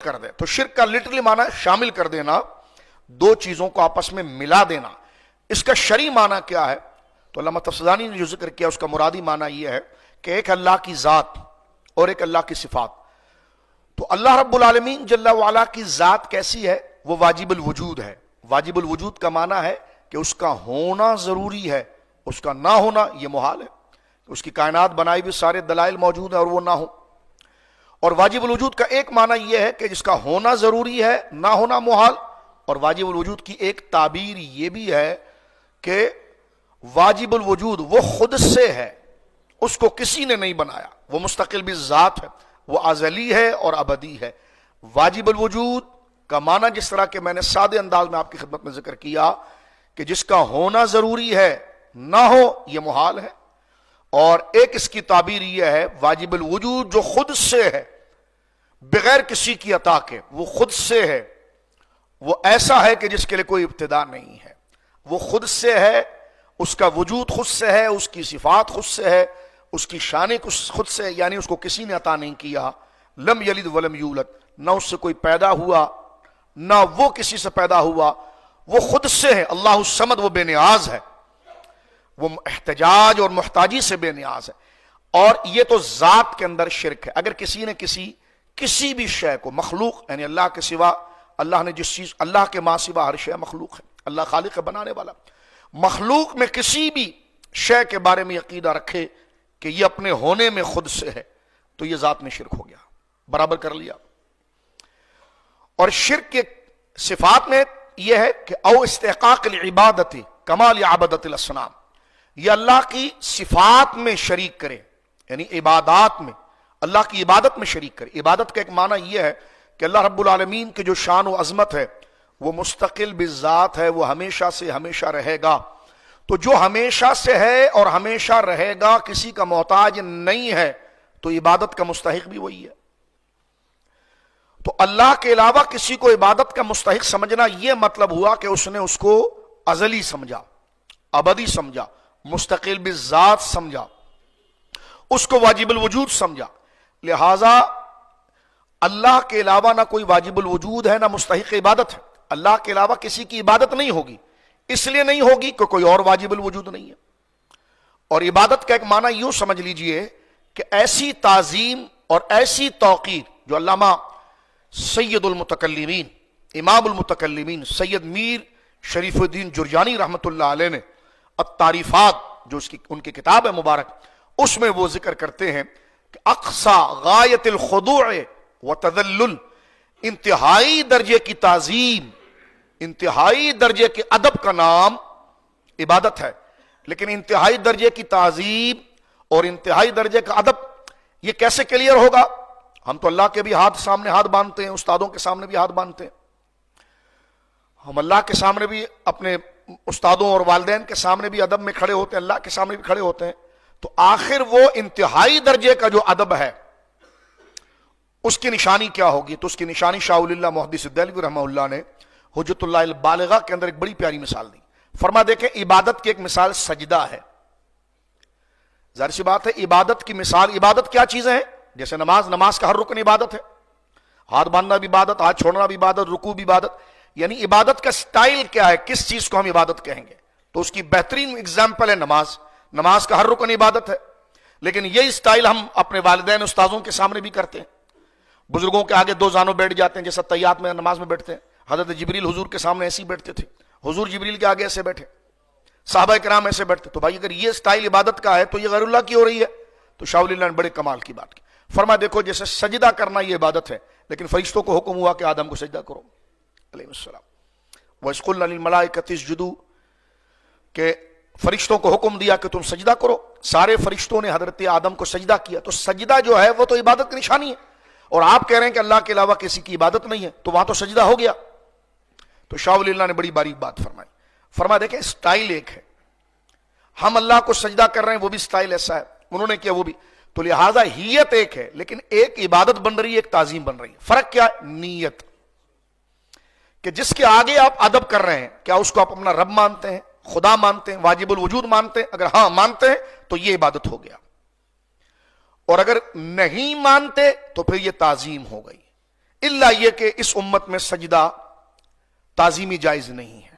کر دے. تو شرک کا لٹرلی معنی شامل کر دینا، دو چیزوں کو آپس میں ملا دینا. اس کا شرعی معنی کیا ہے؟ تو علامہ تفسیرانی نے جو ذکر کیا اس کا مرادی معنی یہ ہے کہ ایک اللہ کی ذات اور ایک اللہ کی صفات. تو اللہ رب العالمین جل وعلا کی ذات کیسی ہے؟ وہ واجب الوجود ہے. واجب الوجود کا معنی ہے کہ اس کا ہونا ضروری ہے، اس کا نہ ہونا یہ محال ہے. اس کی کائنات بنائی بھی سارے دلائل موجود ہیں اور وہ نہ ہو. اور واجب الوجود کا ایک معنی یہ ہے کہ جس کا ہونا ضروری ہے، نہ ہونا محال. اور واجب الوجود کی ایک تعبیر یہ بھی ہے کہ واجب الوجود وہ خود سے ہے، اس کو کسی نے نہیں بنایا، وہ مستقل بھی ذات ہے، وہ ازلی ہے اور ابدی ہے. واجب الوجود کا معنی جس طرح کہ میں نے سادے انداز میں آپ کی خدمت میں ذکر کیا کہ جس کا ہونا ضروری ہے، نہ ہو یہ محال ہے. اور ایک اس کی تعبیر یہ ہے واجب الوجود جو خود سے ہے بغیر کسی کی عطا کے، وہ خود سے ہے، وہ ایسا ہے کہ جس کے لیے کوئی ابتدا نہیں ہے. وہ خود سے ہے، اس کا وجود خود سے ہے، اس کی صفات خود سے ہے، اس کی شان خود سے ہے، یعنی اس کو کسی نے عطا نہیں کیا. لم یلد ولم یولد، نہ اس سے کوئی پیدا ہوا نہ وہ کسی سے پیدا ہوا، وہ خود سے ہے. اللہ الصمد، وہ بے نیاز ہے، وہ احتجاج اور محتاجی سے بے نیاز ہے. اور یہ تو ذات کے اندر شرک ہے. اگر کسی نے کسی بھی شے کو مخلوق، یعنی اللہ کے سوا، اللہ نے جس چیز، اللہ کے ماں سوا ہر شے مخلوق ہے، اللہ خالق ہے بنانے والا. مخلوق میں کسی بھی شے کے بارے میں عقیدہ رکھے کہ یہ اپنے ہونے میں خود سے ہے تو یہ ذات میں شرک ہو گیا، برابر کر لیا. اور شرک کے صفات میں یہ ہے کہ او استحقاق العبادت کمال عبادت الاصنام، یہ اللہ کی صفات میں شریک کرے، یعنی عبادات میں، اللہ کی عبادت میں شریک کرے. عبادت کا ایک معنی یہ ہے کہ اللہ رب العالمین کی جو شان و عظمت ہے وہ مستقل بالذات ہے، وہ ہمیشہ سے ہمیشہ رہے گا. تو جو ہمیشہ سے ہے اور ہمیشہ رہے گا، کسی کا محتاج نہیں ہے، تو عبادت کا مستحق بھی وہی ہے. تو اللہ کے علاوہ کسی کو عبادت کا مستحق سمجھنا یہ مطلب ہوا کہ اس نے اس کو ازلی سمجھا، ابدی سمجھا، مستقل بالذات سمجھا، اس کو واجب الوجود سمجھا. لہذا اللہ کے علاوہ نہ کوئی واجب الوجود ہے نہ مستحق عبادت ہے. اللہ کے علاوہ کسی کی عبادت نہیں ہوگی، اس لیے نہیں ہوگی کہ کوئی اور واجب الوجود نہیں ہے. اور عبادت کا ایک معنی یوں سمجھ لیجئے کہ ایسی تعظیم اور ایسی توقیر جو علامہ سید المتکلمین، امام المتکلمین سید میر شریف الدین جرجانی رحمۃ اللہ علیہ نے التعریفات، جو ان کی کتاب ہے مبارک، اس میں وہ ذکر کرتے ہیں کہ اقصى غایت الخضوع وتذلل، انتہائی درجے کی تعظیم، انتہائی درجے کے ادب کا نام عبادت ہے. لیکن انتہائی درجے کی تعظیم اور انتہائی درجے کا ادب یہ کیسے کلیئر ہوگا؟ ہم تو اللہ کے بھی سامنے ہاتھ باندھتے ہیں، استادوں کے سامنے بھی ہاتھ باندھتے ہیں، ہم اللہ کے سامنے بھی، اپنے استادوں اور والدین کے سامنے بھی ادب میں کھڑے ہوتے ہیں، اللہ کے سامنے بھی کھڑے ہوتے ہیں. تو آخر وہ انتہائی درجے کا جو ادب ہے اس کی نشانی کیا ہوگی؟ تو اس کی نشانی شاہ ولی اللہ محدث دہلوی رحمہ اللہ نے حجت اللہ البالغہ کے اندر ایک بڑی پیاری مثال دی. فرما دیکھیں عبادت کی ایک مثال سجدہ ہے. ظاہر سی بات ہے عبادت کی مثال، عبادت کیا چیزیں ہیں؟ جیسے نماز کا ہر رکن عبادت ہے، ہاتھ باندھنا بھی عبادت، ہاتھ چھوڑنا بھی عبادت، رکوع بھی عبادت. یعنی عبادت کا سٹائل کیا ہے، کس چیز کو ہم عبادت کہیں گے؟ تو اس کی بہترین اگزامپل ہے نماز کا ہر رکن عبادت ہے. لیکن یہ سٹائل ہم اپنے والدین استاذوں کے سامنے بھی کرتے ہیں. بزرگوں کے آگے دو زانوں بیٹھ جاتے ہیں، جیسا تحیات میں نماز میں بیٹھتے ہیں. حضرت جبریل حضور کے سامنے ایسے ہی بیٹھتے تھے، حضور جبریل کے آگے ایسے بیٹھے، صحابہ کرام ایسے بیٹھتے. تو بھائی اگر یہ سٹائل عبادت کا ہے تو یہ غیر اللہ کی ہو رہی ہے. تو شاہ ولی اللہ نے بڑے کمال کی بات کی. فرما دیکھو جیسے سجدہ کرنا یہ عبادت ہے، لیکن فرشتوں کو حکم ہوا کہ آدم کو سجدہ کرو علیہ السلام. وَإِذْ قُلْنَا لِلْمَلَائِكَةِ اسْجُدُوا، کہ فرشتوں کو حکم دیا کہ تم سجدہ کرو. سارے فرشتوں نے حضرت آدم کو سجدہ کیا. تو سجدہ جو ہے وہ تو عبادت کی نشانی ہے، اور آپ کہہ رہے ہیں کہ اللہ کے علاوہ کسی کی عبادت نہیں ہے، تو وہاں تو سجدہ ہو گیا. تو شاہ ولی اللہ نے بڑی باریک بات فرمائی. فرما دیکھیں سٹائل ایک ہے، ہم اللہ کو سجدہ کر رہے ہیں، وہ بھی سٹائل ایسا ہے، انہوں نے کیا وہ بھی. تو لہٰذا ہیت ایک ہے، لیکن ایک عبادت بن رہی ہے، ایک تعظیم بن رہی ہے. فرق کیا ہے؟ نیت، کہ جس کے آگے آپ ادب کر رہے ہیں، کیا اس کو آپ اپنا رب مانتے ہیں، خدا مانتے ہیں، واجب الوجود مانتے ہیں؟ اگر ہاں مانتے ہیں تو یہ عبادت ہو گیا، اور اگر نہیں مانتے تو پھر یہ تعظیم ہو گئی. الا یہ کہ اس امت میں سجدہ تعظیمی جائز نہیں ہے.